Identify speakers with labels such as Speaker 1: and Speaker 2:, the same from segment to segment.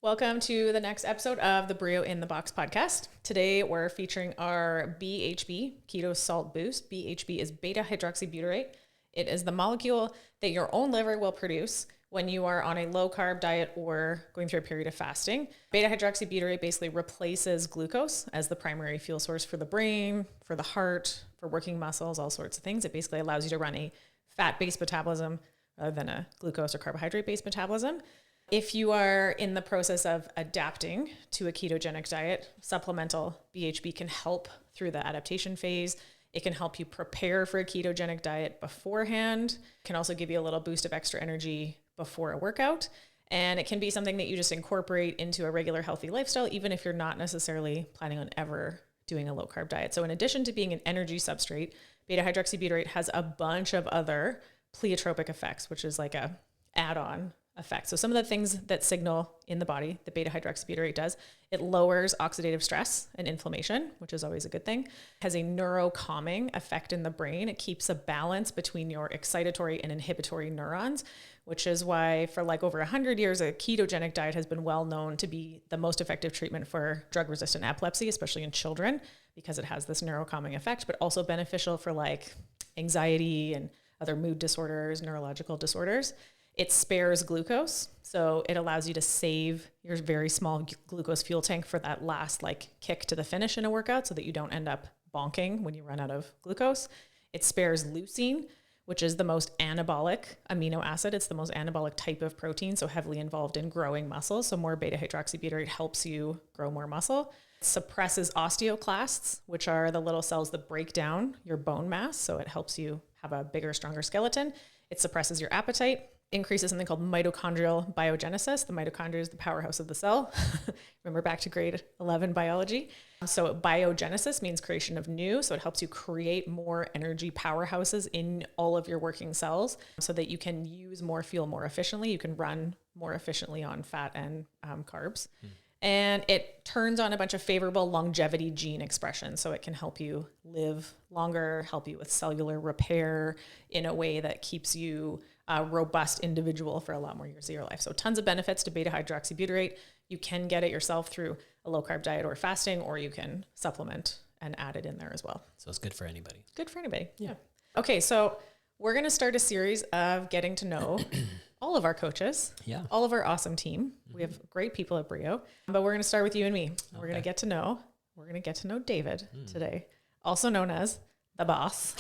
Speaker 1: Welcome to the next episode of the BRIO in the Box podcast. Today we're featuring our BHB, Keto Salt Boost. BHB is beta-hydroxybutyrate. It is the molecule that your own liver will produce when you are on a low-carb diet or going through a period of fasting. Beta-hydroxybutyrate basically replaces glucose as the primary fuel source for the brain, for the heart, for working muscles, all sorts of things. It basically allows you to run a fat-based metabolism rather than a glucose or carbohydrate-based metabolism. If you are in the process of adapting to a ketogenic diet, supplemental BHB can help through the adaptation phase. It can help you prepare for a ketogenic diet beforehand. It can also give you a little boost of extra energy before a workout. And it can be something that you just incorporate into a regular healthy lifestyle, even if you're not necessarily planning on ever doing a low carb diet. So in addition to being an energy substrate, beta-hydroxybutyrate has a bunch of other pleiotropic effects, which is like a add-on effect. So some of the things that signal in the body that beta-hydroxybutyrate does, it lowers oxidative stress and inflammation, which is always a good thing. It has a neurocalming effect in the brain. It keeps a balance between your excitatory and inhibitory neurons, which is why for like over 100 years, a ketogenic diet has been well known to be the most effective treatment for drug-resistant epilepsy, especially in children, because it has this neurocalming effect, but also beneficial for like anxiety and other mood disorders, neurological disorders. It spares glucose, so it allows you to save your very small glucose fuel tank for that last like kick to the finish in a workout so that you don't end up bonking when you run out of glucose. It spares leucine, which is the most anabolic amino acid. It's the most anabolic type of protein, so heavily involved in growing muscle. So more beta-hydroxybutyrate helps you grow more muscle. It suppresses osteoclasts, which are the little cells that break down your bone mass, so it helps you have a bigger, stronger skeleton. It suppresses your appetite. Increases something called mitochondrial biogenesis. The mitochondria is the powerhouse of the cell. Remember back to grade 11 biology. So biogenesis means creation of new. So it helps you create more energy powerhouses in all of your working cells so that you can use more fuel more efficiently. You can run more efficiently on fat and carbs. And it turns on a bunch of favorable longevity gene expression. So it can help you live longer, help you with cellular repair in a way that keeps you a robust individual for a lot more years of your life. So tons of benefits to beta-hydroxybutyrate. You can get it yourself through a low carb diet or fasting, or you can supplement and add it in there as well.
Speaker 2: So it's good for anybody.
Speaker 1: Good for anybody. Yeah. Okay. So we're going to start a series of getting to know all of our coaches, all of our awesome team. We have great people at BRIO, but we're going to start with you and me. We're going to get to know David today, also known as the boss.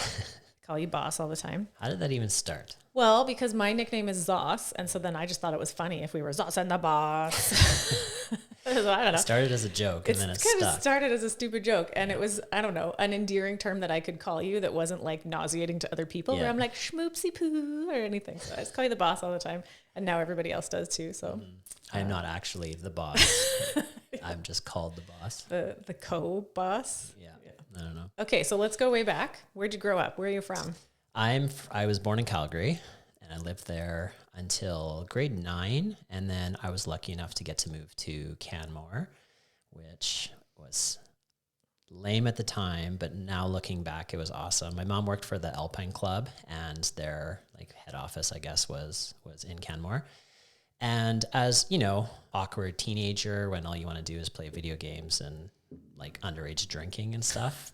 Speaker 1: Call you boss all the time.
Speaker 2: How did that even start?
Speaker 1: Well, because my nickname is Zoss, and so then I just thought it was funny if we were Zoss and the boss. I don't know.
Speaker 2: It started as a joke and then it
Speaker 1: kind
Speaker 2: stuck.
Speaker 1: of started as a stupid joke, and it was, I don't know, an endearing term that I could call you that wasn't like nauseating to other people, where I'm like schmoopsy poo or anything. So I just call you the boss all the time, and now everybody else does too. So
Speaker 2: I'm not actually the boss. I'm just called the boss.
Speaker 1: The co-boss.
Speaker 2: Yeah. I don't know.
Speaker 1: Okay, so let's go way back. Where'd you grow up? Where are you from?
Speaker 2: I was born in Calgary, and I lived there until grade 9, and then I was lucky enough to get to move to Canmore, which was lame at the time, but now looking back, it was awesome. My mom worked for the Alpine Club, and their like head office, I guess, was in Canmore. And as, you know, awkward teenager when all you want to do is play video games and like underage drinking and stuff,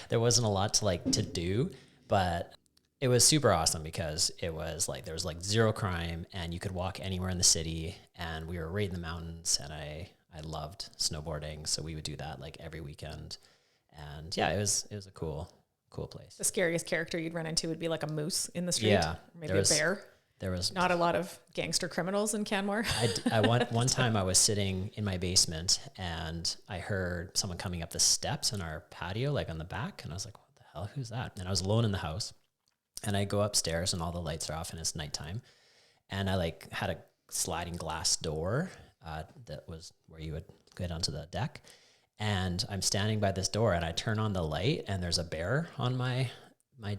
Speaker 2: there wasn't a lot to do, but it was super awesome because it was like, there was like zero crime and you could walk anywhere in the city, and we were right in the mountains, and I loved snowboarding. So we would do that like every weekend. And yeah, it was a cool place.
Speaker 1: The scariest character you'd run into would be like a moose in the street.
Speaker 2: Yeah.
Speaker 1: Or maybe a bear.
Speaker 2: There was
Speaker 1: not a lot of gangster criminals in Canmore.
Speaker 2: One time I was sitting in my basement and I heard someone coming up the steps in our patio, like on the back. And I was like, what the hell, who's that? And I was alone in the house, and I go upstairs and all the lights are off and it's nighttime. And I like had a sliding glass door that was where you would get onto the deck. And I'm standing by this door and I turn on the light and there's a bear on my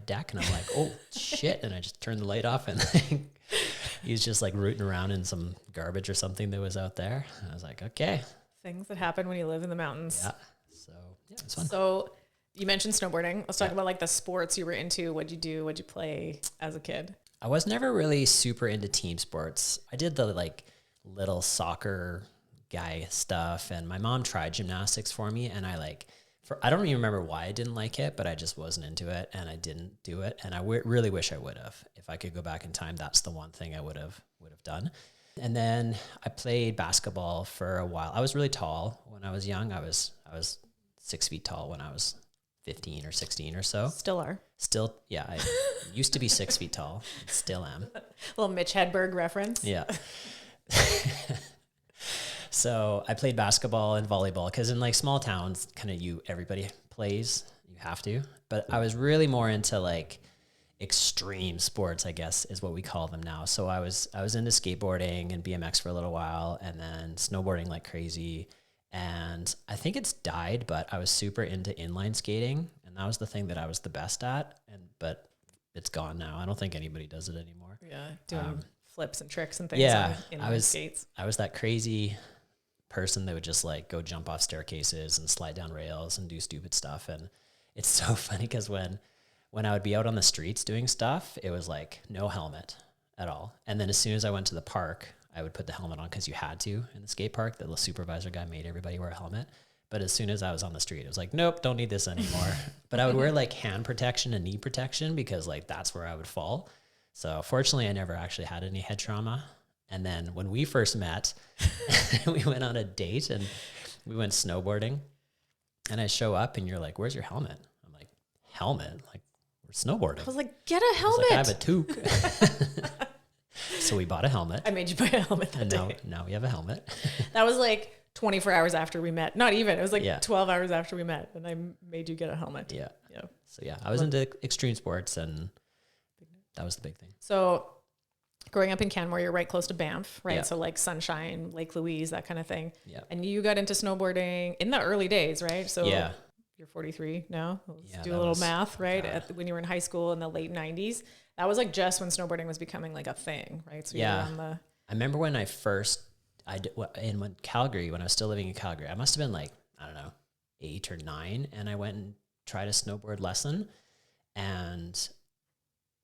Speaker 2: deck, and I'm like, oh shit. And I just turned the light off, and he's just like rooting around in some garbage or something that was out there. And I was like, okay.
Speaker 1: Things that happen when you live in the mountains.
Speaker 2: Yeah. So yeah, it's fun.
Speaker 1: So you mentioned snowboarding. Let's talk about like the sports you were into. What'd you do? What'd you play as a kid?
Speaker 2: I was never really super into team sports. I did the like little soccer guy stuff. And my mom tried gymnastics for me, and I don't even remember why I didn't like it, but I just wasn't into it, and I didn't do it. And I really wish I would have. If I could go back in time, that's the one thing I would have done. And then I played basketball for a while. I was really tall when I was young. I was 6 feet tall when I was 15 or 16 or so.
Speaker 1: Still are.
Speaker 2: Still, yeah. I used to be 6 feet tall. Still am.
Speaker 1: Little Mitch Hedberg reference.
Speaker 2: Yeah. So I played basketball and volleyball because in like small towns, everybody plays. You have to. But I was really more into like extreme sports, I guess is what we call them now. So I was into skateboarding and BMX for a little while, and then snowboarding like crazy. And I think it's died, but I was super into inline skating, and that was the thing that I was the best at. But it's gone now. I don't think anybody does it anymore.
Speaker 1: Yeah, doing flips and tricks and things.
Speaker 2: Yeah,
Speaker 1: on inline skates.
Speaker 2: I was that crazy person that would just like go jump off staircases and slide down rails and do stupid stuff. And it's so funny because when I would be out on the streets doing stuff, it was like no helmet at all. And then as soon as I went to the park, I would put the helmet on because you had to in the skate park. The supervisor guy made everybody wear a helmet. But as soon as I was on the street, it was like, nope, don't need this anymore. But I would wear like hand protection and knee protection because like that's where I would fall. So fortunately, I never actually had any head trauma. And then when we first met, we went on a date and we went snowboarding. And I show up and you're like, where's your helmet? I'm like, helmet? Like, we're snowboarding.
Speaker 1: I was like, get a helmet.
Speaker 2: I have a toque. So we bought a helmet.
Speaker 1: I made you buy a helmet that day.
Speaker 2: Now we have a helmet.
Speaker 1: That was like 24 hours after we met. Not even. It was like
Speaker 2: Yeah.
Speaker 1: 12 hours after we met. And I made you get a helmet.
Speaker 2: Yeah.
Speaker 1: Yeah.
Speaker 2: So yeah, I was into extreme sports, and that was the big thing.
Speaker 1: So growing up in Canmore, you're right close to Banff, right?
Speaker 2: Yeah.
Speaker 1: So like Sunshine, Lake Louise, that kind of thing.
Speaker 2: Yeah.
Speaker 1: And you got into snowboarding in the early days, right? So
Speaker 2: Yeah.
Speaker 1: you're 43 now. Let's
Speaker 2: Yeah,
Speaker 1: do a
Speaker 2: that
Speaker 1: little
Speaker 2: was-
Speaker 1: math, right?
Speaker 2: God.
Speaker 1: When you were in high school in the late 90s, that was like just when snowboarding was becoming like a thing, right? So
Speaker 2: Yeah.
Speaker 1: you were on
Speaker 2: I remember when I first, Calgary, when I was still living in Calgary, I must have been like, I don't know, 8 or 9. And I went and tried a snowboard lesson, and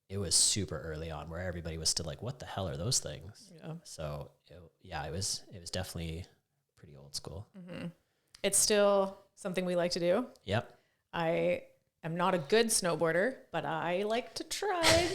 Speaker 2: it was super early on where everybody was still like, what the hell are those things?
Speaker 1: Yeah.
Speaker 2: So it was definitely pretty old school.
Speaker 1: Mm-hmm. It's still something we like to do.
Speaker 2: Yep.
Speaker 1: I am not a good snowboarder, but I like to try.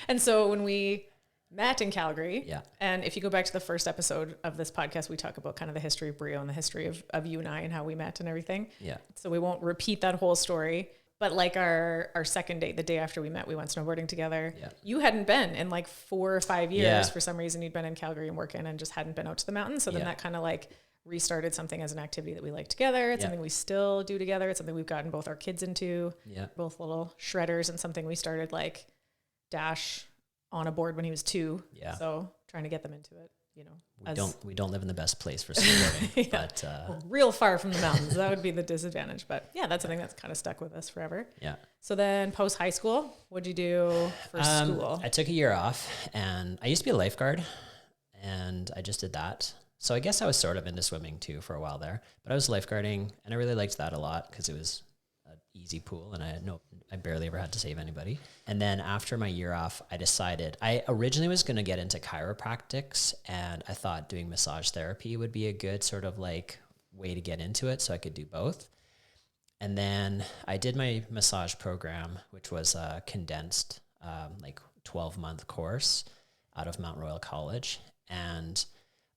Speaker 1: And so when we met in Calgary,
Speaker 2: Yeah.
Speaker 1: and if you go back to the first episode of this podcast, we talk about kind of the history of BRIO and the history of you and I and how we met and everything.
Speaker 2: Yeah.
Speaker 1: So we won't repeat that whole story. But like our second date, the day after we met, we went snowboarding together.
Speaker 2: Yeah.
Speaker 1: You hadn't been in like 4 or 5 years.
Speaker 2: Yeah.
Speaker 1: For some reason, you'd been in Calgary and working and just hadn't been out to the mountains. So then
Speaker 2: Yeah.
Speaker 1: that kind of like restarted something as an activity that we like together. It's
Speaker 2: Yeah.
Speaker 1: something we still do together. It's something we've gotten both our kids into.
Speaker 2: Yeah.
Speaker 1: Both little shredders, and something we started like Dash on a board when he was 2.
Speaker 2: Yeah.
Speaker 1: So trying to get them into it, you know.
Speaker 2: We don't live in the best place for snowboarding,
Speaker 1: Yeah.
Speaker 2: but
Speaker 1: We're real far from the mountains. That would be the disadvantage. But yeah, that's something that's kind of stuck with us forever.
Speaker 2: yeah.
Speaker 1: So then post high school, what'd you do for school?
Speaker 2: I took a year off, and I used to be a lifeguard, and I just did that. So I guess I was sort of into swimming too for a while there, but I was lifeguarding, and I really liked that a lot because it was an easy pool, and I barely ever had to save anybody. And then after my year off, I originally was going to get into chiropractics, and I thought doing massage therapy would be a good sort of like way to get into it so I could do both. And then I did my massage program, which was a condensed, like 12-month course out of Mount Royal College. And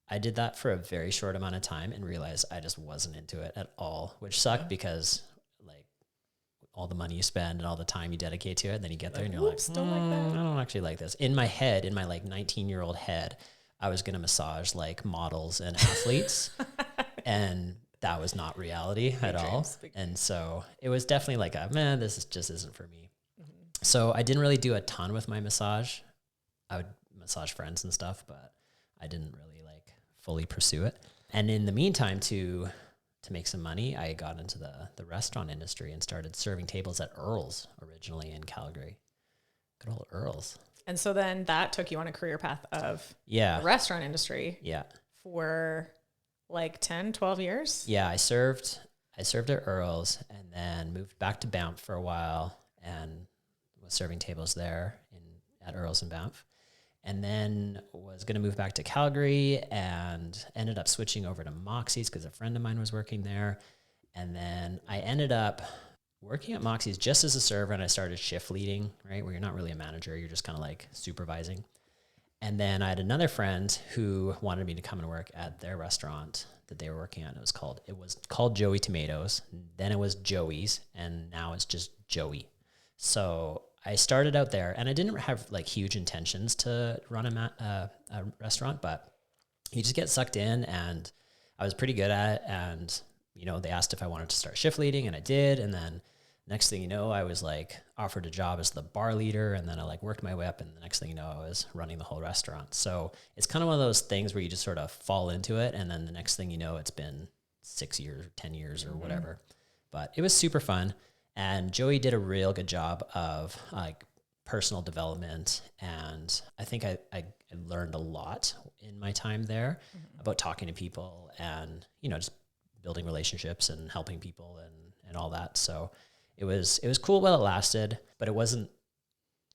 Speaker 2: I did that for a very short amount of time and realized I just wasn't into it at all, which sucked because like all the money you spend and all the time you dedicate to it, and then you get there and you're like,
Speaker 1: don't like that.
Speaker 2: I don't actually like this. In my like 19-year-old head, I was going to massage like models and athletes, and that was not reality at all. And so it was definitely like this just isn't for me. Mm-hmm. So I didn't really do a ton with my massage. I would massage friends and stuff, but I didn't really like fully pursue it. And in the meantime, to make some money, I got into the restaurant industry and started serving tables at Earl's originally in Calgary. Good old Earl's.
Speaker 1: And so then that took you on a career path of
Speaker 2: Yeah.
Speaker 1: the restaurant industry
Speaker 2: Yeah.
Speaker 1: for like 10, 12 years.
Speaker 2: Yeah, I served at Earl's and then moved back to Banff for a while and was serving tables there at Earl's in Banff. and then was going to move back to Calgary and ended up switching over to Moxie's because a friend of mine was working there. And then I ended up working at Moxie's just as a server, and I started shift leading, right? Where you're not really a manager, you're just kind of like supervising. And then I had another friend who wanted me to come and work at their restaurant that they were working at. It was called Joey Tomatoes. Then it was Joey's, and now it's just Joey. So I started out there, and I didn't have like huge intentions to run a restaurant, but you just get sucked in, and I was pretty good at it. And, you know, they asked if I wanted to start shift leading, and I did. And then next thing you know, I was like offered a job as the bar leader, and then I like worked my way up, and the next thing you know, I was running the whole restaurant. So it's kind of one of those things where you just sort of fall into it, and then the next thing you know, it's been 6 years, 10 years or whatever. But it was super fun. And Joey did a real good job of like personal development. And I think I learned a lot in my time there about talking to people and, you know, just building relationships and helping people and all that. So it was cool while it lasted, but it wasn't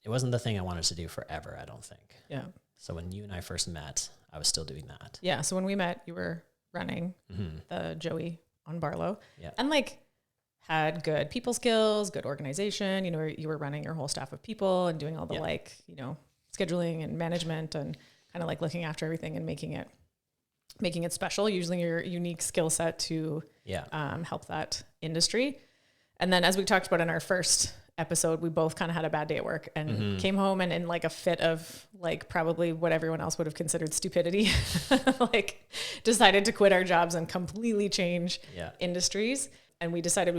Speaker 2: the thing I wanted to do forever, I don't think.
Speaker 1: Yeah.
Speaker 2: So when you and I first met, I was still doing that.
Speaker 1: Yeah. So when we met, you were running the Joey on Barlow.
Speaker 2: Yeah.
Speaker 1: And like had good people skills, good organization. You know, you were running your whole staff of people and doing all the like, you know, scheduling and management and kind of like looking after everything and making it special, using your unique skill set to help that industry. And then as we talked about in our first episode, we both kind of had a bad day at work and came home and in like a fit of like probably what everyone else would have considered stupidity, like decided to quit our jobs and completely change industries. And we decided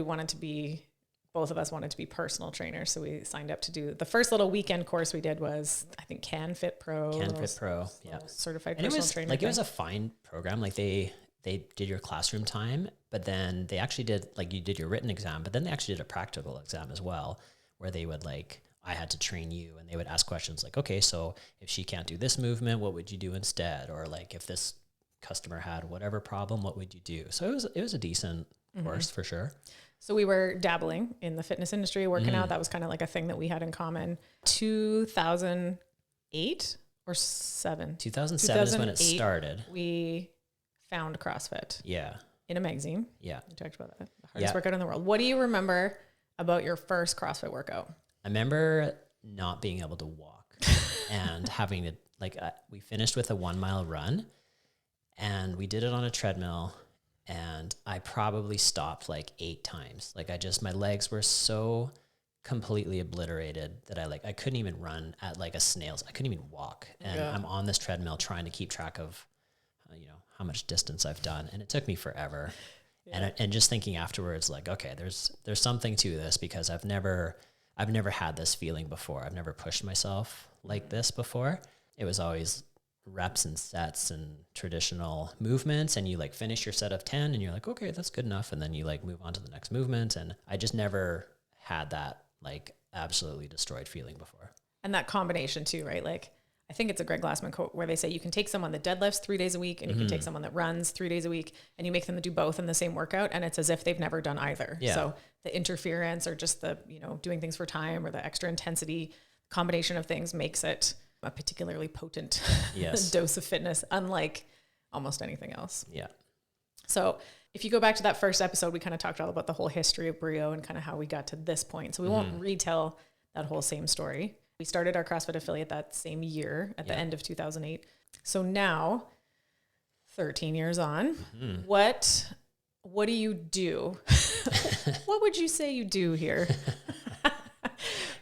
Speaker 1: both of us wanted to be personal trainers. So we signed up to do the first little weekend course we did was, I think, CanFit Pro.
Speaker 2: CanFit Pro, yeah.
Speaker 1: Certified
Speaker 2: and
Speaker 1: personal trainer.
Speaker 2: Like it was a fine program. Like they did your classroom time, but then they actually did, like you did your written exam, but then they actually did a practical exam as well, where they would like, I had to train you and they would ask questions like, okay, so if she can't do this movement, what would you do instead? Or like if this customer had whatever problem, what would you do? So it was a decent course for sure.
Speaker 1: So we were dabbling in the fitness industry, working out. That was kind of like a thing that we had in common. 2008 or 7?
Speaker 2: 2007 is when it started.
Speaker 1: We found CrossFit.
Speaker 2: Yeah.
Speaker 1: In a magazine.
Speaker 2: Yeah.
Speaker 1: We talked about that. The hardest workout in the world. What do you remember about your first CrossFit workout?
Speaker 2: I remember not being able to walk and having to we finished with a 1 mile run and we did it on a treadmill. And I probably stopped like 8 times. Like my legs were so completely obliterated that I couldn't even run at like a snail's. I couldn't even walk. And I'm on this treadmill trying to keep track of, how much distance I've done. And it took me forever. Yeah. And just thinking afterwards, like, okay, there's something to this because I've never had this feeling before. I've never pushed myself like this before. It was always reps and sets and traditional movements, and you like finish your set of 10 and you're like, okay, that's good enough. And then you like move on to the next movement. And I just never had that like absolutely destroyed feeling before.
Speaker 1: And that combination too, right? Like I think it's a Greg Glassman quote where they say you can take someone that deadlifts 3 days a week and you can take someone that runs 3 days a week and you make them do both in the same workout. And it's as if they've never done either. Yeah. So the interference or just the, doing things for time or the extra intensity combination of things makes it a particularly potent dose of fitness, unlike almost anything else.
Speaker 2: Yeah.
Speaker 1: So if you go back to that first episode, we kind of talked all about the whole history of BRIO and kind of how we got to this point. So we won't retell that whole same story. We started our CrossFit affiliate that same year at the end of 2008. So now, 13 years on, what do you do? What would you say you do here?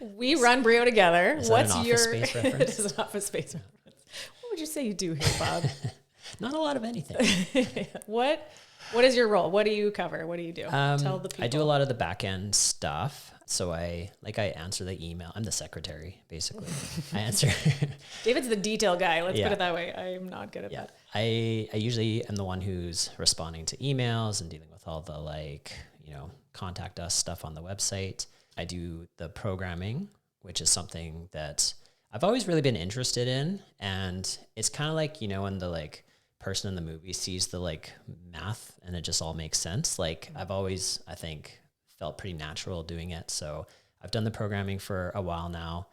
Speaker 1: We run BRIO together.
Speaker 2: What's your Office Space reference?
Speaker 1: It is an Office Space reference. What would you say you do here, Bob?
Speaker 2: Not a lot of anything.
Speaker 1: What is your role? What do you cover? What do you do? Tell the people.
Speaker 2: I do a lot of the back end stuff. So I answer the email. I'm the secretary, basically. I answer.
Speaker 1: David's the detail guy. Let's put it that way. I am not good at that.
Speaker 2: I usually am the one who's responding to emails and dealing with all the contact us stuff on the website. I do the programming, which is something that I've always really been interested in. And it's kind of like, when the person in the movie sees the math and it just all makes sense. I've always, I think, felt pretty natural doing it. So I've done the programming for a while now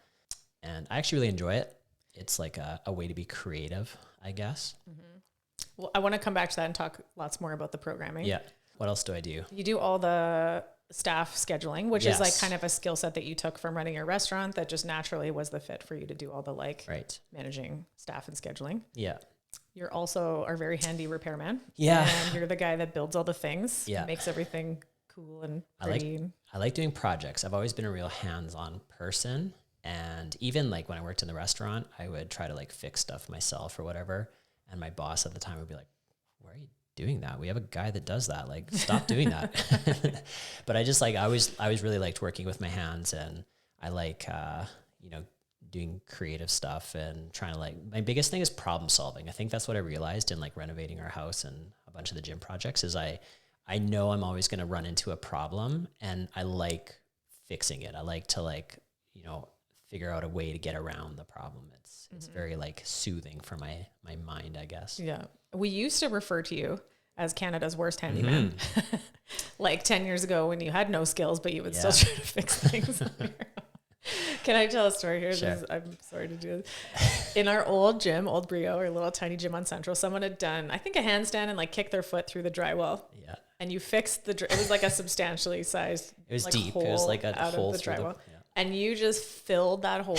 Speaker 2: and I actually really enjoy it. it's like a way to be creative, I guess.
Speaker 1: Well, I want to come back to that and talk lots more about the programming.
Speaker 2: Yeah. What else do I do?
Speaker 1: You do all the staff scheduling, which is like
Speaker 2: Yes.
Speaker 1: kind of a skill set that you took from running your restaurant that just naturally was the fit for you to do all the like
Speaker 2: Right.
Speaker 1: managing staff and scheduling.
Speaker 2: Yeah.
Speaker 1: You're also a very handy repairman.
Speaker 2: Yeah.
Speaker 1: And you're the guy that builds all the things,
Speaker 2: Yeah.
Speaker 1: makes everything cool and pretty.
Speaker 2: I like doing projects. I've always been a real hands-on person. And even like when I worked in the restaurant, I would try to like fix stuff myself or whatever. And my boss at the time would be like, why are you doing that? We have a guy that does that. Like, stop doing that. But I just like, I always really liked working with my hands, and I like, doing creative stuff and trying to like, my biggest thing is problem solving. I think that's what I realized in like renovating our house and a bunch of the gym projects is I know I'm always going to run into a problem, and I like fixing it. I like to figure out a way to get around the problem. It's very like soothing for my mind, I guess.
Speaker 1: Yeah. We used to refer to you as Canada's worst handyman. Like 10 years ago when you had no skills, but you would still try to fix things. Can I tell a story here?
Speaker 2: Sure.
Speaker 1: I'm sorry to do this. In our old gym, Old Brio, our little tiny gym on Central, someone had done, I think, a handstand and like kicked their foot through the drywall.
Speaker 2: Yeah.
Speaker 1: And you fixed it was like a substantially sized,
Speaker 2: It was
Speaker 1: like,
Speaker 2: deep.
Speaker 1: hole
Speaker 2: It was like a
Speaker 1: out
Speaker 2: hole
Speaker 1: of the
Speaker 2: through
Speaker 1: drywall.
Speaker 2: yeah.
Speaker 1: And you just filled that hole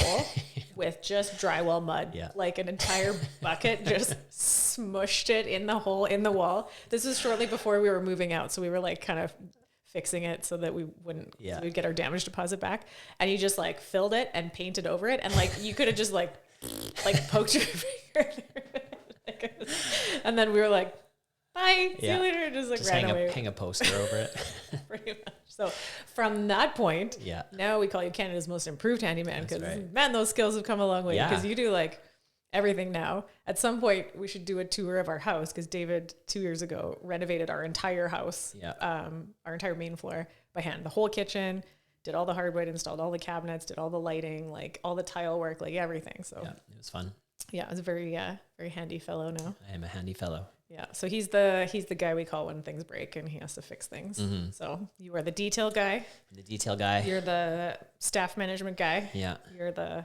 Speaker 1: with just drywall mud,
Speaker 2: Yeah.
Speaker 1: like an entire bucket, just smushed it in the hole in the wall. This was shortly before we were moving out. So we were like kind of fixing it so that we wouldn't, so we'd get our damage deposit back. And you just like filled it and painted over it. And like, you could have just like poked your finger there. And then we were like, bye, see you later. Just like ran away.
Speaker 2: Hang a poster over it.
Speaker 1: Pretty much. So from that point,
Speaker 2: Yeah.
Speaker 1: now we call you Canada's most improved handyman because
Speaker 2: right.
Speaker 1: man, those skills have come a long way
Speaker 2: Yeah.
Speaker 1: because you do like everything now. At some point, we should do a tour of our house because David 2 years ago renovated our entire house, our entire main floor by hand, the whole kitchen, did all the hardwood, installed all the cabinets, did all the lighting, like all the tile work, like everything. So
Speaker 2: Yeah, it was fun.
Speaker 1: yeah, it was a very handy fellow now.
Speaker 2: I am a handy fellow.
Speaker 1: Yeah. So he's the guy we call when things break and he has to fix things. So you are the detail guy.
Speaker 2: The detail guy.
Speaker 1: You're the staff management guy.
Speaker 2: Yeah.
Speaker 1: You're the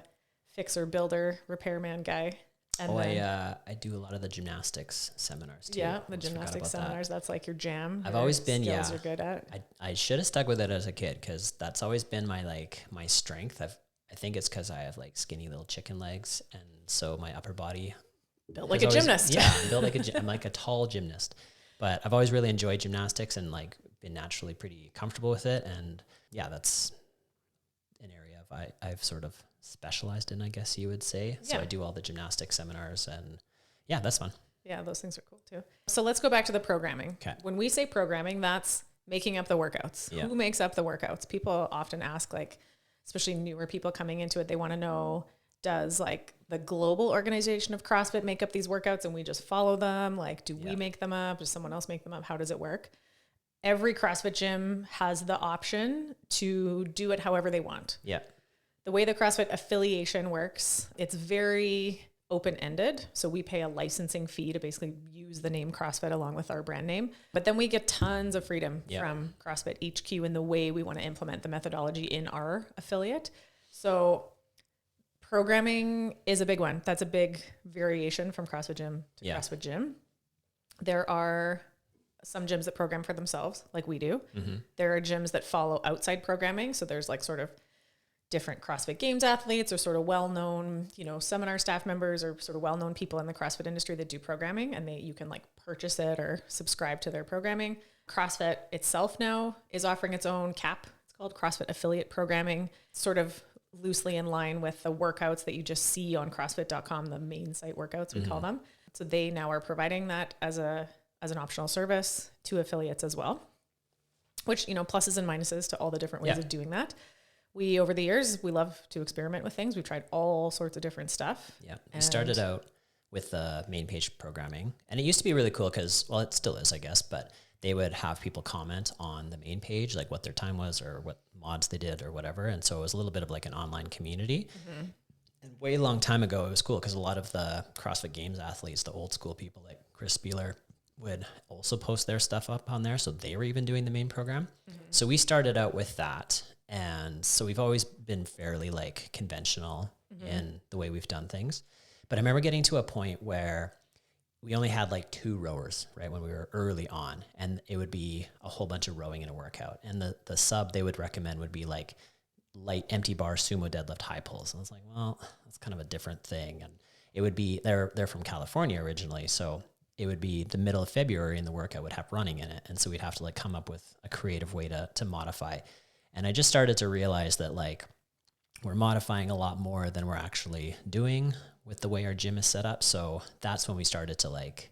Speaker 1: fixer, builder, repairman guy. And
Speaker 2: I do a lot of the gymnastics seminars too.
Speaker 1: Yeah, the gymnastics seminars. That's like your jam.
Speaker 2: I've always been,
Speaker 1: skills you're good at.
Speaker 2: I should have stuck with it as a kid because that's always been my strength. I think it's because I have like skinny little chicken legs, and so my upper body
Speaker 1: built like a gymnast.
Speaker 2: Yeah, I'm built like I'm like a tall gymnast. But I've always really enjoyed gymnastics and like been naturally pretty comfortable with it. And yeah, that's an area I've sort of specialized in, I guess you would say. So I do all the gymnastics seminars, and yeah, that's fun.
Speaker 1: Yeah, those things are cool too. So let's go back to the programming.
Speaker 2: Okay.
Speaker 1: When we say programming, that's making up the workouts.
Speaker 2: Yeah.
Speaker 1: Who makes up the workouts? People often ask, like, especially newer people coming into it, they want to know, does like the global organization of CrossFit make up these workouts and we just follow them? Like, do we make them up? Does someone else make them up? How does it work? Every CrossFit gym has the option to do it however they want.
Speaker 2: Yeah.
Speaker 1: The way the CrossFit affiliation works, it's very open-ended. So we pay a licensing fee to basically use the name CrossFit along with our brand name. But then we get tons of freedom from CrossFit HQ in the way we want to implement the methodology in our affiliate. So programming is a big one. That's a big variation from CrossFit Gym to CrossFit Gym. There are some gyms that program for themselves, like we do. There are gyms that follow outside programming. So there's like sort of different CrossFit Games athletes or sort of well-known, seminar staff members or sort of well-known people in the CrossFit industry that do programming, and you can like purchase it or subscribe to their programming. CrossFit itself now is offering its own CAP. It's called CrossFit Affiliate Programming, sort of loosely in line with the workouts that you just see on CrossFit.com, the main site workouts, we call them. So they now are providing that as an optional service to affiliates as well, which, pluses and minuses to all the different ways of doing that. We, over the years, we love to experiment with things. We've tried all sorts of different stuff.
Speaker 2: Yeah. We started out with the main page programming, and it used to be really cool because, well, it still is, I guess, but they would have people comment on the main page, like what their time was or what mods they did or whatever. And so it was a little bit of like an online community. And way long time ago, it was cool because a lot of the CrossFit Games athletes, the old school people like Chris Spieler, would also post their stuff up on there. So they were even doing the main program. So we started out with that. And so we've always been fairly like conventional in the way we've done things. But I remember getting to a point where we only had like 2 rowers, right, when we were early on, and it would be a whole bunch of rowing in a workout. And the sub they would recommend would be like light empty bar sumo deadlift high pulls. And I was like, well, that's kind of a different thing. And it would be, they're from California originally, so it would be the middle of February and the workout would have running in it. And so we'd have to like come up with a creative way to modify. And I just started to realize that like we're modifying a lot more than we're actually doing with the way our gym is set up. So that's when we started to like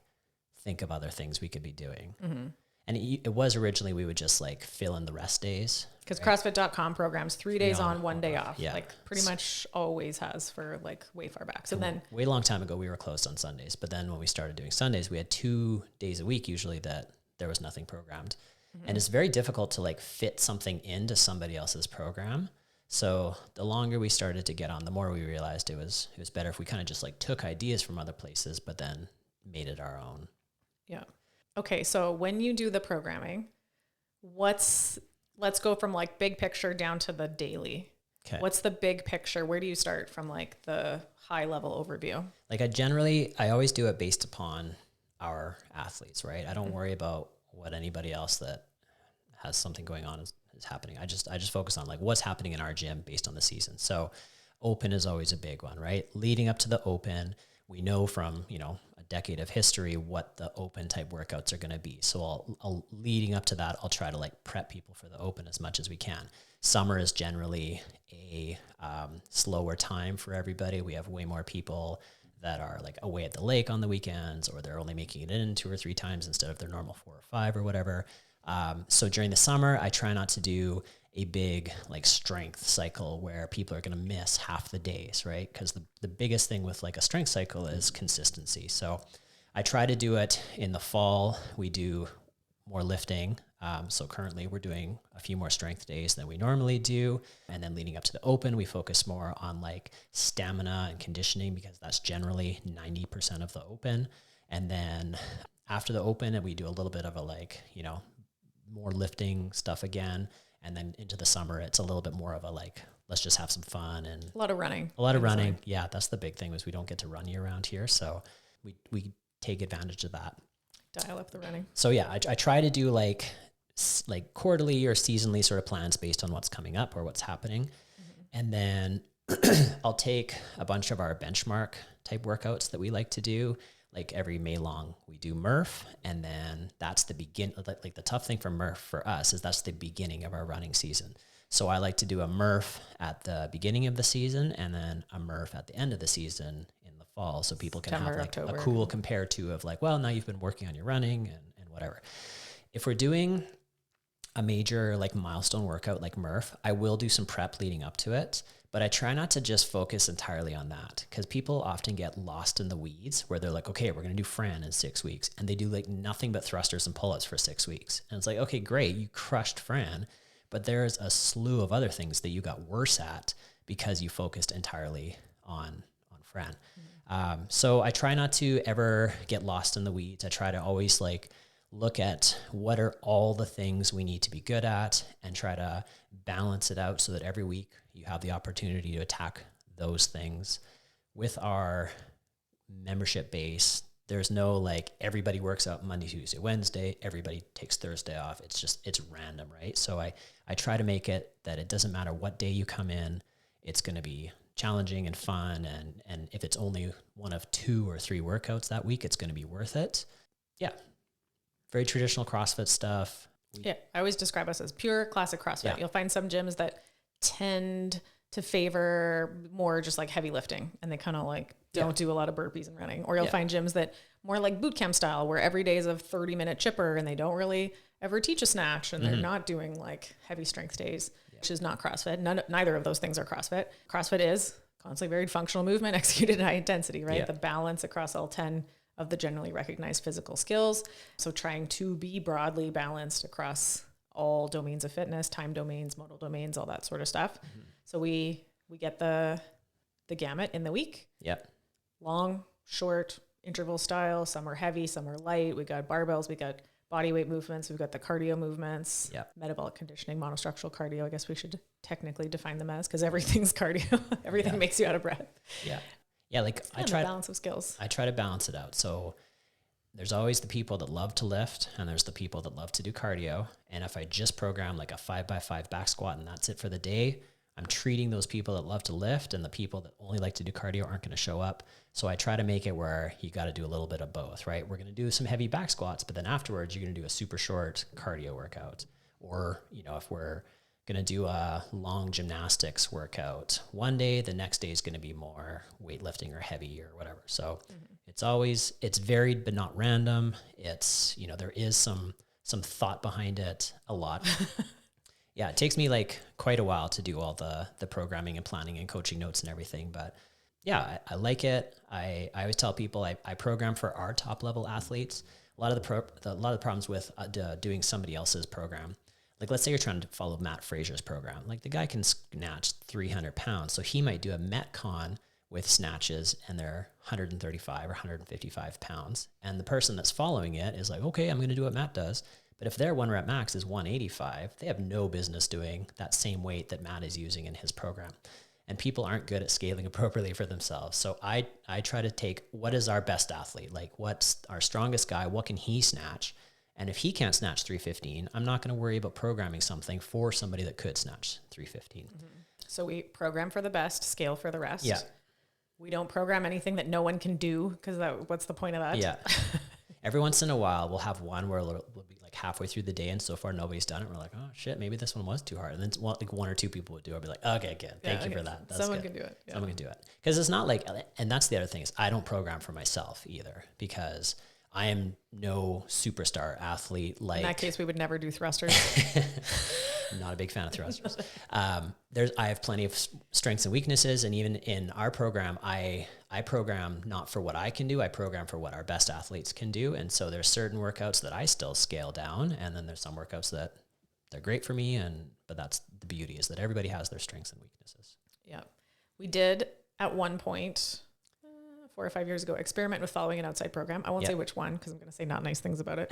Speaker 2: think of other things we could be doing. Mm-hmm. And it was originally, we would just like fill in the rest days.
Speaker 1: Because CrossFit.com programs 3 days on, 1 day off.
Speaker 2: Yeah.
Speaker 1: Like pretty much always has for like way far back. So then
Speaker 2: way long time ago, we were closed on Sundays. But then when we started doing Sundays, we had 2 days a week usually that there was nothing programmed. Mm-hmm. And it's very difficult to like fit something into somebody else's program. So the longer we started to get on, the more we realized it was better if we kind of just like took ideas from other places, but then made it our own.
Speaker 1: Yeah. Okay. So when you do the programming, let's go from like big picture down to the daily. Okay. What's the big picture? Where do you start from like the high level overview?
Speaker 2: Like I always do it based upon our athletes, right? I don't worry about what anybody else that has something going on is happening. I just focus on like what's happening in our gym based on the season. So open is always a big one, right? Leading up to the open, we know from, a decade of history what the open type workouts are going to be. So I'll leading up to that, I'll try to like prep people for the open as much as we can. Summer is generally a slower time for everybody. We have way more people that are like away at the lake on the weekends, or they're only making it in 2 or 3 times instead of their normal 4 or 5 or whatever. So during the summer, I try not to do a big like strength cycle where people are going to miss half the days, right? Because the biggest thing with like a strength cycle is consistency. So I try to do it in the fall. We do more lifting. So currently we're doing a few more strength days than we normally do. And then leading up to the open, we focus more on like stamina and conditioning, because that's generally 90% of the open. And then after the open, we do a little bit of a like, more lifting stuff again. And then into the summer, it's a little bit more of a like, let's just have some fun and
Speaker 1: a lot of running.
Speaker 2: Yeah, that's the big thing, was we don't get to run year round here. So we take advantage of that.
Speaker 1: Dial up the running.
Speaker 2: So yeah, I try to do like quarterly or seasonally sort of plans based on what's coming up or what's happening. Mm-hmm. And then I'll take a bunch of our benchmark type workouts that we like to do. Like every May long, we do Murph, and then that's the like the tough thing for Murph for us is that's the beginning of our running season. So I like to do a Murph at the beginning of the season and then a Murph at the end of the season in the fall. So people can have like October. A cool compare to of like, well, now you've been working on your running and whatever. If we're doing a major like milestone workout like Murph, I will do some prep leading up to it. But I try not to just focus entirely on that, because people often get lost in the weeds where they're like, okay, we're going to do Fran in 6 weeks. And they do like nothing but thrusters and pull-ups for 6 weeks. And it's like, okay, great. You crushed Fran, but there's a slew of other things that you got worse at because you focused entirely on Fran. Mm-hmm. So I try not to ever get lost in the weeds. I try to always like look at what are all the things we need to be good at and try to balance it out so that every week you have the opportunity to attack those things. With our membership base, there's no like everybody works out Monday, Tuesday, Wednesday, everybody takes Thursday off. It's random, right? So I try to make it that it doesn't matter what day you come in, it's going to be challenging and fun. And if it's only one of 2 or 3 workouts that week, it's going to be worth it. Yeah. Very traditional CrossFit stuff.
Speaker 1: Yeah. I always describe us as pure classic CrossFit. Yeah. You'll find some gyms that tend to favor more just like heavy lifting, and they kind of like don't do a lot of burpees and running. Or you'll find gyms that more like boot camp style, where every day is a 30-minute chipper and they don't really ever teach a snatch, and they're not doing like heavy strength days, which is not CrossFit. Neither of those things are CrossFit. CrossFit is constantly varied functional movement executed at high intensity, right? Yeah. The balance across all 10 of the generally recognized physical skills. So trying to be broadly balanced across all domains of fitness, time domains, modal domains, all that sort of stuff. Mm-hmm. So we get the gamut in the week.
Speaker 2: Yep.
Speaker 1: Long, short, interval style. Some are heavy, some are light. We got barbells, we got body weight movements, we've got the cardio movements, metabolic conditioning, monostructural cardio. I guess we should technically define them as, because everything's cardio. Everything makes you out of breath.
Speaker 2: Yeah. Yeah, like
Speaker 1: I try balance of skills.
Speaker 2: I try to balance it out. So there's always the people that love to lift, and there's the people that love to do cardio. And if I just program like a 5x5 back squat and that's it for the day, I'm treating those people that love to lift, and the people that only like to do cardio aren't going to show up. So I try to make it where you got to do a little bit of both, right? We're going to do some heavy back squats, but then afterwards you're going to do a super short cardio workout. Or, you know, if we're going to do a long gymnastics workout one day, the next day is going to be more weightlifting or heavy or whatever. So it's varied, but not random. It's, you know, there is some thought behind it a lot. Yeah, it takes me like quite a while to do all the programming and planning and coaching notes and everything. But yeah, I like it. I always tell people I program for our top level athletes. A lot of the problems with doing somebody else's program, like let's say you're trying to follow Matt Fraser's program. Like the guy can snatch 300 pounds. So he might do a Metcon with snatches and they're 135 or 155 pounds. And the person that's following it is like, okay, I'm going to do what Matt does. But if their 1 rep max is 185, they have no business doing that same weight that Matt is using in his program. And people aren't good at scaling appropriately for themselves. So I try to take what is our best athlete? Like what's our strongest guy? What can he snatch? And if he can't snatch 315, I'm not going to worry about programming something for somebody that could snatch 315. Mm-hmm.
Speaker 1: So we program for the best, scale for the rest.
Speaker 2: Yeah.
Speaker 1: We don't program anything that no one can do, because what's the point of that?
Speaker 2: Yeah. Every once in a while, we'll have one where we'll be like halfway through the day, and so far nobody's done it. We're like, oh shit, maybe this one was too hard. And then like 1 or 2 people would do it. I'll be like, okay, good. Thank you for that. That's
Speaker 1: Someone
Speaker 2: good.
Speaker 1: can do it. Yeah.
Speaker 2: Someone can do it. Because it's not like, and that's the other thing is I don't program for myself either, because I am no superstar athlete. Like
Speaker 1: in that case, we would never do thrusters.
Speaker 2: I'm not a big fan of thrusters. I have plenty of strengths and weaknesses, and even in our program, I program not for what I can do. I program for what our best athletes can do. And so there's certain workouts that I still scale down, and then there's some workouts that they're great for me. But that's the beauty, is that everybody has their strengths and weaknesses.
Speaker 1: Yeah, we did at one point 4 or 5 years ago experiment with following an outside program. I won't say which one, because I'm going to say not nice things about it.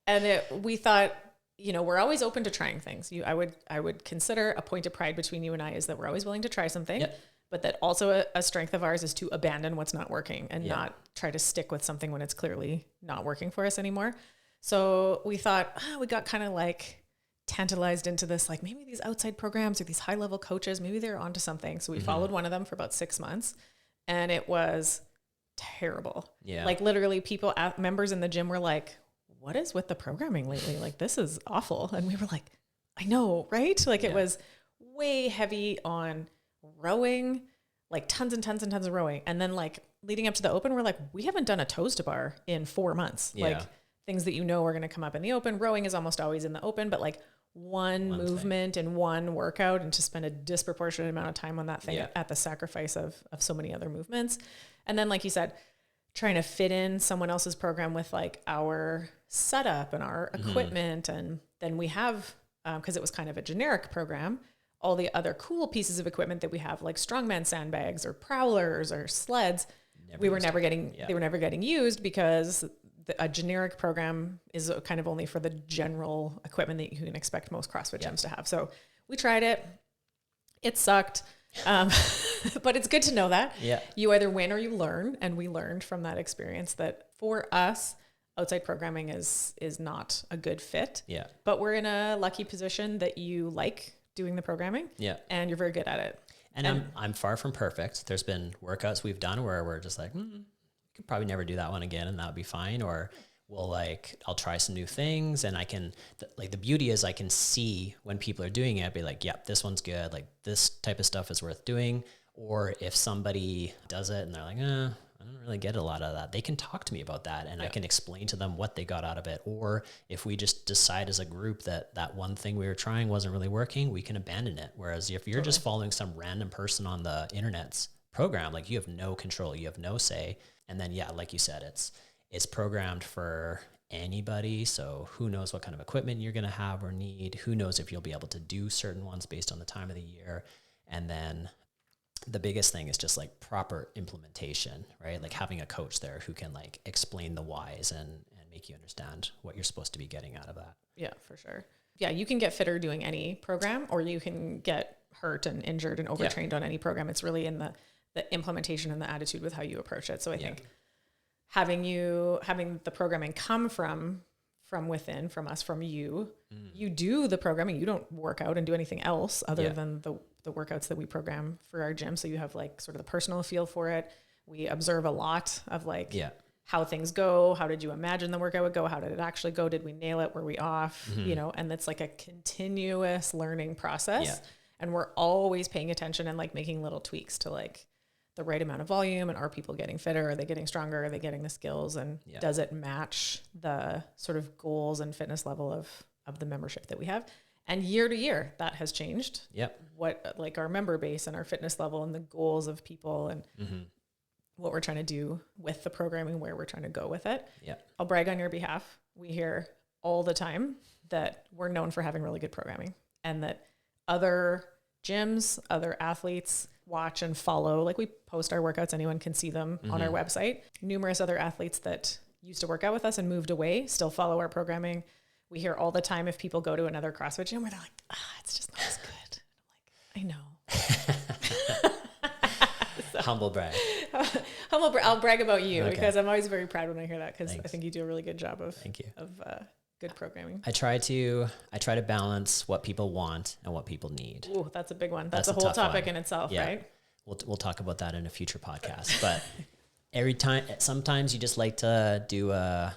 Speaker 1: And we thought, you know, we're always open to trying things. I would consider a point of pride between you and I is that we're always willing to try something, but that also a strength of ours is to abandon what's not working and not try to stick with something when it's clearly not working for us anymore. So we thought, we got kind of like tantalized into this, like maybe these outside programs or these high level coaches, maybe they're onto something. So we followed one of them for about 6 months, and it was terrible. Yeah. Like literally members in the gym were like, what is with the programming lately? Like, this is awful. And we were like, I know, right? Like it was way heavy on rowing, like tons and tons and tons of rowing. And then like leading up to the open, we're like, we haven't done a toes to bar in 4 months. Yeah. Like things that, you know, are going to come up in the open. Rowing is almost always in the open, but like one movement and one workout, and to spend a disproportionate amount of time on that thing at the sacrifice of so many other movements. And then, like you said, trying to fit in someone else's program with like our setup and our equipment. And then we have, because it was kind of a generic program, all the other cool pieces of equipment that we have, like strongman sandbags or prowlers or sleds, they were never getting used, because a generic program is kind of only for the general equipment that you can expect most CrossFit gyms to have. So we tried it. It sucked. But it's good to know that you either win or you learn. And we learned from that experience that for us, outside programming is not a good fit. Yeah. But we're in a lucky position that you like doing the programming. Yeah. And you're very good at it.
Speaker 2: And I'm far from perfect. There's been workouts we've done where we're just like, could probably never do that one again, and that would be fine. Or I'll try some new things, and I can, the beauty is I can see when people are doing it, be like, yep, this one's good. Like this type of stuff is worth doing. Or if somebody does it and they're like, I don't really get a lot of that, they can talk to me about that, and I can explain to them what they got out of it. Or if we just decide as a group that one thing we were trying wasn't really working, we can abandon it. Whereas if you're just following some random person on the internet's program, like you have no control, you have no say. And then, like you said, it's programmed for anybody. So who knows what kind of equipment you're going to have or need? Who knows if you'll be able to do certain ones based on the time of the year? And then the biggest thing is just like proper implementation, right? Like having a coach there who can like explain the whys and make you understand what you're supposed to be getting out of that.
Speaker 1: Yeah, for sure. Yeah, you can get fitter doing any program, or you can get hurt and injured and overtrained on any program. It's really in the implementation and the attitude with how you approach it. So I think having the programming come from within, from us, from you, you do the programming, you don't work out and do anything else other than the workouts that we program for our gym. So you have like sort of the personal feel for it. We observe a lot of like how things go. How did you imagine the workout would go? How did it actually go? Did we nail it? Were we off? You know, and it's like a continuous learning process. And we're always paying attention and like making little tweaks to like the right amount of volume, and are people getting fitter? Are they getting stronger? Are they getting the skills? And does it match the sort of goals and fitness level of the membership that we have? And year to year that has changed. What like our member base and our fitness level and the goals of people and what we're trying to do with the programming, where we're trying to go with it. I'll brag on your behalf. We hear all the time that we're known for having really good programming, and that other gyms, other athletes watch and follow. Like we post our workouts, anyone can see them on our website. Numerous other athletes that used to work out with us and moved away still follow our programming. We hear all the time if people go to another CrossFit gym where they're like, it's just not as good. I'm like, I know. So,
Speaker 2: Humble brag.
Speaker 1: I'll brag about you because I'm always very proud when I hear that, because I think you do a really good job of good programming.
Speaker 2: I try to balance what people want and what people need.
Speaker 1: Ooh, that's a big one. That's a whole topic in itself, right?
Speaker 2: We'll talk about that in a future podcast. But sometimes you just like to do a,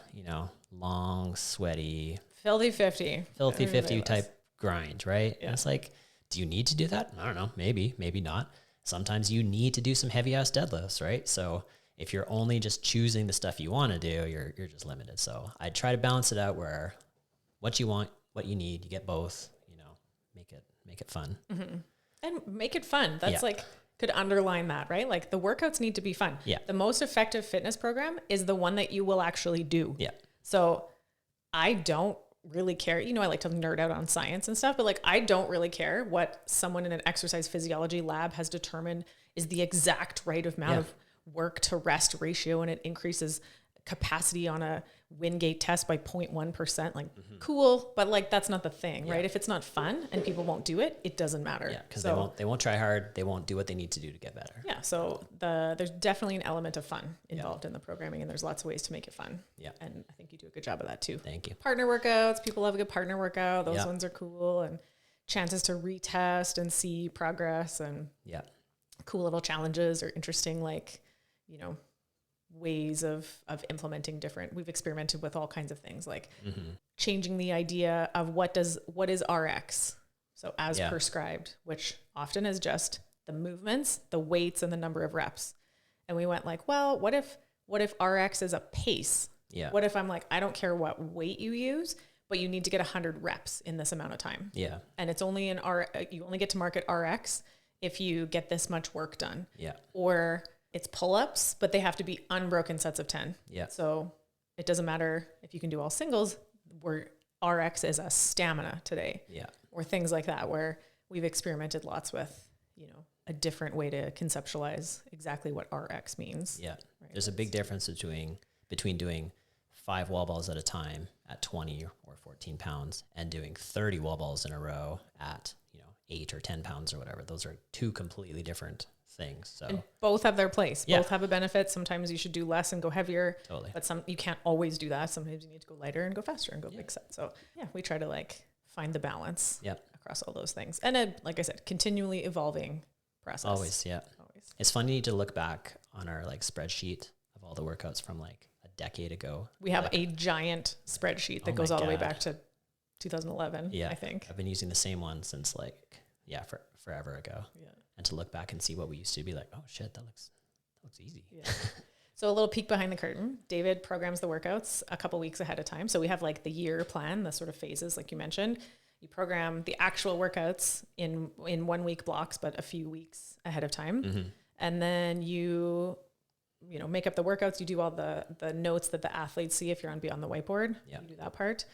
Speaker 2: long, sweaty,
Speaker 1: filthy 50
Speaker 2: type grind, right? And it's like, do you need to do that? I don't know. Maybe not. Sometimes you need to do some heavy ass deadlifts, right? So if you're only just choosing the stuff you want to do, you're just limited. So I try to balance it out where what you want, what you need, you get both, make it fun.
Speaker 1: And make it fun. That's like, could underline that, right? Like the workouts need to be fun. The most effective fitness program is the one that you will actually do. So I don't really care. I like to nerd out on science and stuff, but like, I don't really care what someone in an exercise physiology lab has determined is the exact right amount of work to rest ratio, and it increases capacity on a Wingate test by 0.1%. Like cool, but like, that's not the thing, right? If it's not fun and people won't do it, it doesn't matter.
Speaker 2: Because they won't try hard. They won't do what they need to do to get better.
Speaker 1: So there's definitely an element of fun involved in the programming, and there's lots of ways to make it fun. And I think you do a good job of that too.
Speaker 2: Thank you.
Speaker 1: Partner workouts. People love a good partner workout. Those ones are cool, and chances to retest and see progress, and cool little challenges or interesting, like, ways of implementing different. We've experimented with all kinds of things, like changing the idea of what is RX. So as prescribed, which often is just the movements, the weights, and the number of reps. And we went like, well, what if RX is a pace? What if I'm like, I don't care what weight you use, but you need to get 100 reps in this amount of time. And it's only you only get to market RX if you get this much work done. Or it's pull-ups, but they have to be unbroken sets of 10. So it doesn't matter if you can do all singles, where RX is a stamina today. Or things like that, where we've experimented lots with, a different way to conceptualize exactly what RX means. Right?
Speaker 2: There's a big difference between doing 5 wall balls at a time at 20 or 14 pounds and doing 30 wall balls in a row at, 8 or 10 pounds or whatever. Those are two completely different things. So
Speaker 1: and both have their place. Both have a benefit. Sometimes you should do less and go heavier. But you can't always do that. Sometimes you need to go lighter and go faster and go big set. So we try to like find the balance across all those things. And like I said, continually evolving process.
Speaker 2: Always. It's funny to look back on our like spreadsheet of all the workouts from like a decade ago.
Speaker 1: We have a giant spreadsheet that goes all the way back to 2011. I think
Speaker 2: I've been using the same one since forever ago. And to look back and see what we used to be like, oh shit, that looks easy.
Speaker 1: So a little peek behind the curtain. David programs the workouts a couple weeks ahead of time. So we have like the year plan, the sort of phases, like you mentioned. You program the actual workouts in 1 week blocks, but a few weeks ahead of time. And then you make up the workouts. You do all the notes that the athletes see if you're on Beyond the Whiteboard. You do that part.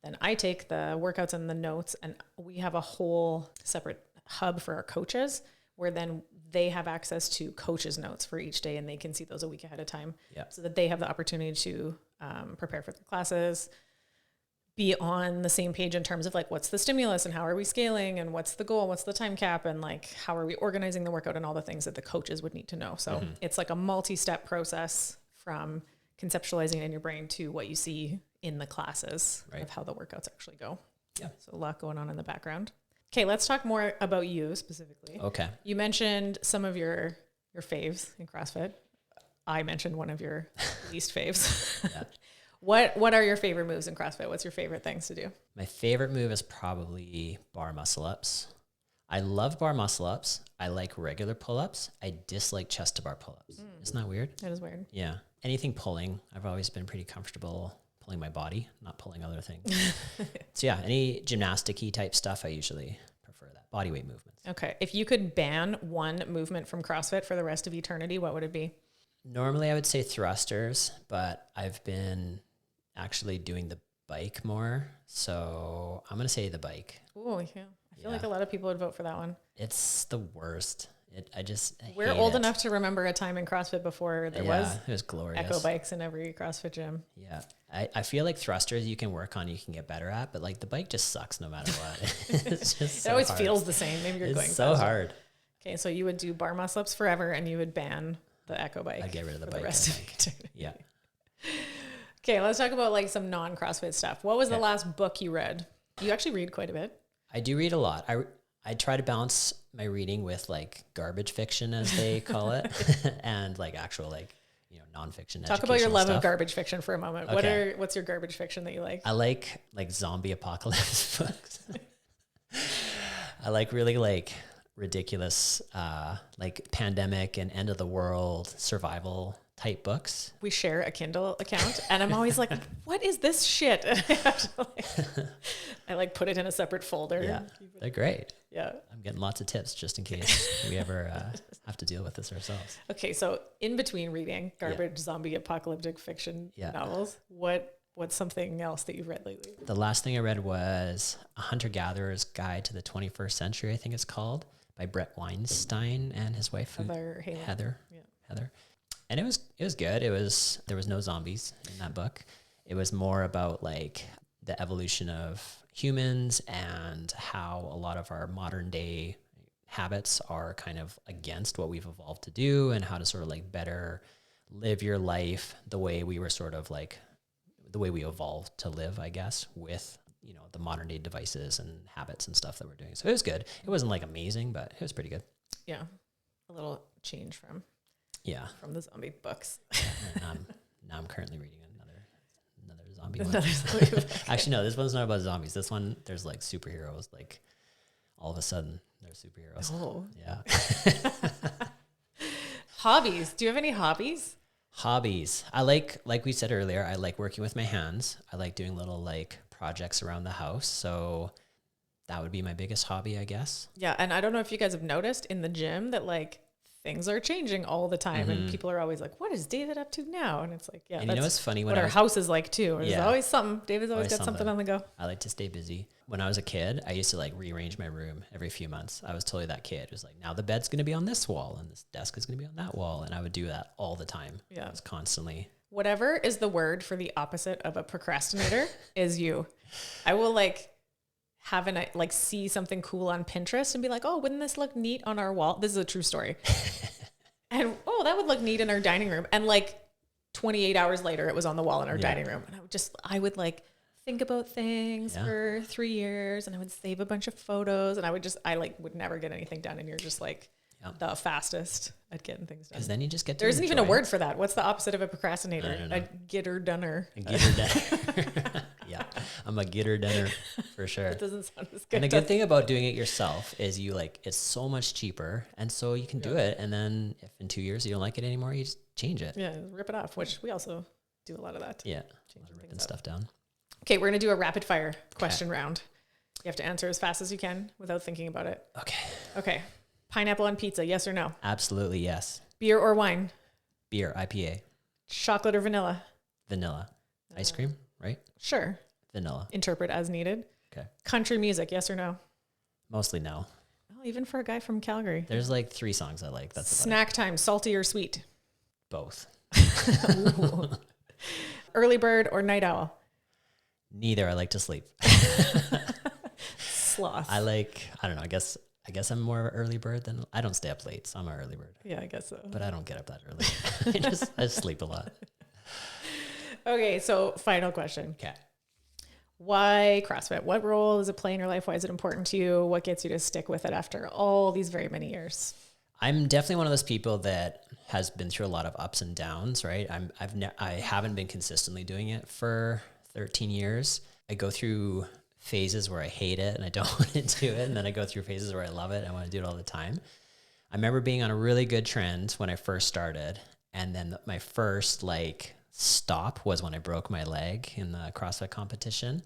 Speaker 1: Then I take the workouts and the notes, and we have a whole separate hub for our coaches, where then they have access to coaches' notes for each day, and they can see those a week ahead of time so that they have the opportunity to prepare for the classes, be on the same page in terms of like, what's the stimulus and how are we scaling and what's the goal, what's the time cap, and like, how are we organizing the workout and all the things that the coaches would need to know. So it's like a multi-step process from conceptualizing in your brain to what you see in the classes of how the workouts actually go.
Speaker 2: Yeah.
Speaker 1: So a lot going on in the background. Okay, let's talk more about you specifically.
Speaker 2: Okay.
Speaker 1: You mentioned some of your faves in CrossFit. I mentioned one of your least faves.
Speaker 2: Yeah.
Speaker 1: What are your favorite moves in CrossFit? What's your favorite things to do?
Speaker 2: My favorite move is probably bar muscle ups. I love bar muscle ups. I like regular pull-ups. I dislike chest to bar pull-ups. Isn't that weird?
Speaker 1: That is weird.
Speaker 2: Yeah. Anything pulling, I've always been pretty comfortable pulling my body, not pulling other things. So yeah, any gymnastic-y type stuff, I usually prefer that. Body weight movements.
Speaker 1: Okay. If you could ban one movement from CrossFit for the rest of eternity, what would it be?
Speaker 2: Normally I would say thrusters, but I've been actually doing the bike more. So I'm going to say the bike.
Speaker 1: Oh, yeah. I feel like a lot of people would vote for that one.
Speaker 2: It's the worst. I
Speaker 1: We're old enough to remember a time in CrossFit before there was
Speaker 2: it was glorious.
Speaker 1: echo bikes in every CrossFit gym.
Speaker 2: Yeah. I feel like thrusters you can work on, you can get better at, but like the bike just sucks no matter what. It's just
Speaker 1: it always feels the same. Maybe you're going
Speaker 2: so
Speaker 1: faster.
Speaker 2: hard.
Speaker 1: Okay, so you would do bar muscle ups forever and you would ban the echo bike.
Speaker 2: I'd get rid of the
Speaker 1: for
Speaker 2: bike.
Speaker 1: The rest of eternity.
Speaker 2: Yeah.
Speaker 1: Okay, let's talk about like some non-CrossFit stuff. What was the last book you read? You actually read quite a bit.
Speaker 2: I do read a lot. I try to balance my reading with like garbage fiction, as they call it, and like actual like, you know, nonfiction.
Speaker 1: Talk about your love
Speaker 2: stuff.
Speaker 1: of garbage fiction for a moment.
Speaker 2: Okay.
Speaker 1: What's your garbage fiction that you like?
Speaker 2: I like zombie apocalypse books. I like really like ridiculous, like pandemic and end of the world survival type books.
Speaker 1: We share a Kindle account and I'm always like, what is this shit? And I have to like put it in a separate folder.
Speaker 2: Yeah, they're great.
Speaker 1: Yeah.
Speaker 2: I'm getting lots of tips just in case we ever have to deal with this ourselves.
Speaker 1: Okay. So in between reading garbage, zombie apocalyptic fiction novels, what's something else that you've read lately?
Speaker 2: The last thing I read was A Hunter-Gatherer's Guide to the 21st Century, I think it's called, by Brett Weinstein and his wife, Heather. And it was good. There was no zombies in that book. It was more about like the evolution of humans and how a lot of our modern day habits are kind of against what we've evolved to do, and how to sort of like better live your life the way we were sort of like the way we evolved to live, I guess, with, you know, the modern day devices and habits and stuff that we're doing. So it was good. It wasn't like amazing, but it was pretty good.
Speaker 1: Yeah. A little change from the zombie books.
Speaker 2: Now I'm currently reading another zombie one. Actually, no, this one's not about zombies. This one, there's like superheroes. Like all of a sudden, there's superheroes.
Speaker 1: Oh.
Speaker 2: Yeah.
Speaker 1: Hobbies. Do you have any hobbies?
Speaker 2: Hobbies. I like we said earlier, I like working with my hands. I like doing little like projects around the house. So that would be my biggest hobby, I guess.
Speaker 1: Yeah. And I don't know if you guys have noticed in the gym that like things are changing all the time and people are always like, what is David up to now? And it's like, yeah,
Speaker 2: and you know, it's funny
Speaker 1: what our house is like too. There's always something. David's always got something on the go.
Speaker 2: I like to stay busy. When I was a kid, I used to like rearrange my room every few months. I was totally that kid. It was like, now the bed's going to be on this wall and this desk is going to be on that wall. And I would do that all the time.
Speaker 1: Yeah.
Speaker 2: It was constantly.
Speaker 1: Whatever is the word for the opposite of a procrastinator is you. I will like see something cool on Pinterest and be like, oh, wouldn't this look neat on our wall? This is a true story. And, oh, that would look neat in our dining room. And like 28 hours later, it was on the wall in our dining room. And I would like think about things for 3 years and I would save a bunch of photos and I would never get anything done. And you're just like the fastest at getting things done.
Speaker 2: Because then you just get to
Speaker 1: There isn't even a word for that. What's the opposite of a procrastinator? A getter-dunner.
Speaker 2: A getter-dunner. Yeah, I'm a getter-dunner for sure.
Speaker 1: It doesn't sound as good.
Speaker 2: And the good thing about doing it yourself is you like, it's so much cheaper. And so you can do it. And then if in 2 years you don't like it anymore, you just change it.
Speaker 1: Yeah, rip it off, which we also do a lot of that.
Speaker 2: Yeah, ripping stuff down.
Speaker 1: Okay, we're going to do a rapid fire question round. You have to answer as fast as you can without thinking about it. Okay. Pineapple on pizza, yes or no?
Speaker 2: Absolutely, yes.
Speaker 1: Beer or wine?
Speaker 2: Beer, IPA.
Speaker 1: Chocolate or vanilla?
Speaker 2: Vanilla. Ice cream, right?
Speaker 1: Sure.
Speaker 2: Vanilla.
Speaker 1: Interpret as needed.
Speaker 2: Okay.
Speaker 1: Country music, yes or no?
Speaker 2: Mostly no.
Speaker 1: Oh, even for a guy from Calgary.
Speaker 2: There's like 3 songs I like. That's
Speaker 1: Snack time, salty or sweet?
Speaker 2: Both.
Speaker 1: Early bird or night owl?
Speaker 2: Neither. I like to sleep.
Speaker 1: Sloth.
Speaker 2: I don't know. I guess I'm more of an early bird than I don't stay up late, so I'm an early bird.
Speaker 1: Yeah, I guess so.
Speaker 2: But I don't get up that early. I just sleep a lot.
Speaker 1: Okay, so final question.
Speaker 2: Okay.
Speaker 1: Why CrossFit? What role does it play in your life? Why is it important to you? What gets you to stick with it after all these very many years?
Speaker 2: I'm definitely one of those people that has been through a lot of ups and downs, right? I haven't been consistently doing it for 13 years. I go through phases where I hate it and I don't want to do it. And then I go through phases where I love it and I want to do it all the time. I remember being on a really good trend when I first started. And then my first stop was when I broke my leg in the CrossFit competition.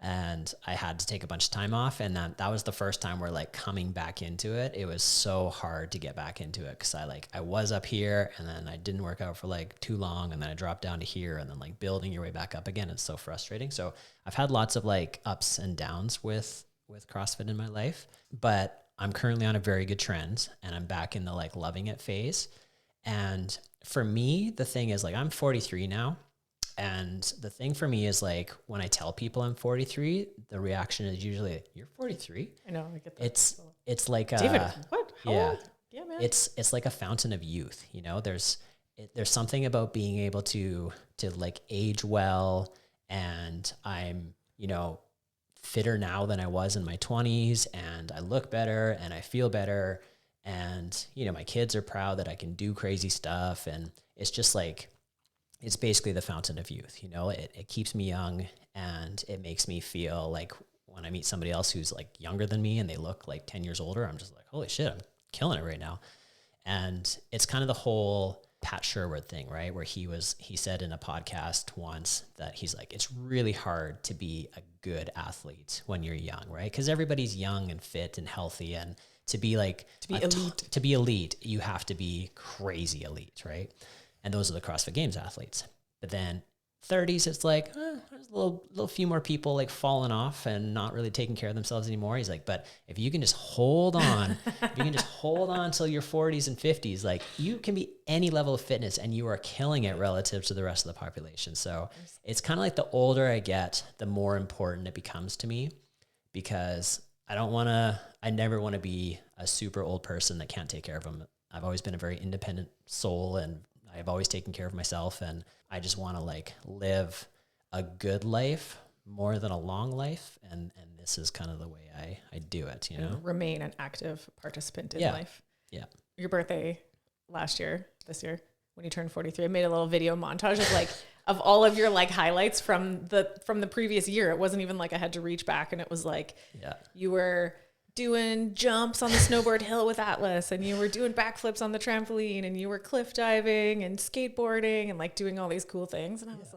Speaker 2: And I had to take a bunch of time off. And that was the first time where coming back into it, it was so hard to get back into it. Cause I was up here and then I didn't work out for too long. And then I dropped down to here and then building your way back up again. It's so frustrating. So I've had lots of ups and downs with CrossFit in my life, but I'm currently on a very good trend and I'm back in the loving it phase. And for me, the thing is I'm 43 now. And the thing for me is when I tell people I'm 43, the reaction is usually, "You're 43?"
Speaker 1: I know, I get that.
Speaker 2: It's like
Speaker 1: David, what? How
Speaker 2: yeah,
Speaker 1: old? Yeah, man.
Speaker 2: it's like a fountain of youth. There's something about being able to age well, and I'm fitter now than I was in my 20s, and I look better and I feel better, and my kids are proud that I can do crazy stuff, and it's just it's basically the fountain of youth. It keeps me young, and it makes me feel when I meet somebody else who's younger than me and they look 10 years older, I'm just holy shit, I'm killing it right now. And it's kind of the whole Pat Sherwood thing, right? Where he said in a podcast once that he's it's really hard to be a good athlete when you're young, right? Because everybody's young and fit and healthy, and to be elite, you have to be crazy elite, right? And those are the CrossFit Games athletes. But then 30s, it's there's a little few more people falling off and not really taking care of themselves anymore. He's but if you can just hold on, till your 40s and 50s, you can be any level of fitness and you are killing it relative to the rest of the population. So it's kind of the older I get, the more important it becomes to me, because I never want to be a super old person that can't take care of them. I've always been a very independent soul, and I've always taken care of myself, and I just want to live a good life more than a long life. And this is kind of the way I do it,
Speaker 1: Remain an active participant in life.
Speaker 2: Yeah.
Speaker 1: Your birthday this year, when you turned 43, I made a little video montage of of all of your highlights from the previous year. It wasn't even I had to reach back, and it was you were doing jumps on the snowboard hill with Atlas, and you were doing backflips on the trampoline, and you were cliff diving and skateboarding and doing all these cool things. And I was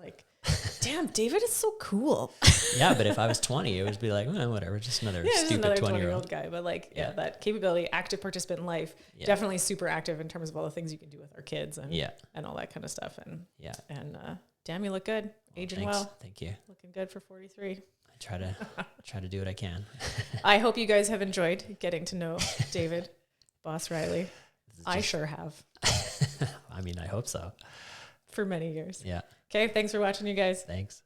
Speaker 1: damn, David is so cool.
Speaker 2: Yeah, but if I was 20, it would be whatever, just another stupid 20-year-old
Speaker 1: guy. But that capability, active participant in life, definitely super active in terms of all the things you can do with our kids and all that kind of stuff. And damn, you look good, aging well.
Speaker 2: Thank you.
Speaker 1: Looking good for 43.
Speaker 2: Try to do what I can.
Speaker 1: I hope you guys have enjoyed getting to know David, Boss Riley. I sure have.
Speaker 2: I hope so.
Speaker 1: For many years.
Speaker 2: Yeah.
Speaker 1: Okay. Thanks for watching, you guys.
Speaker 2: Thanks.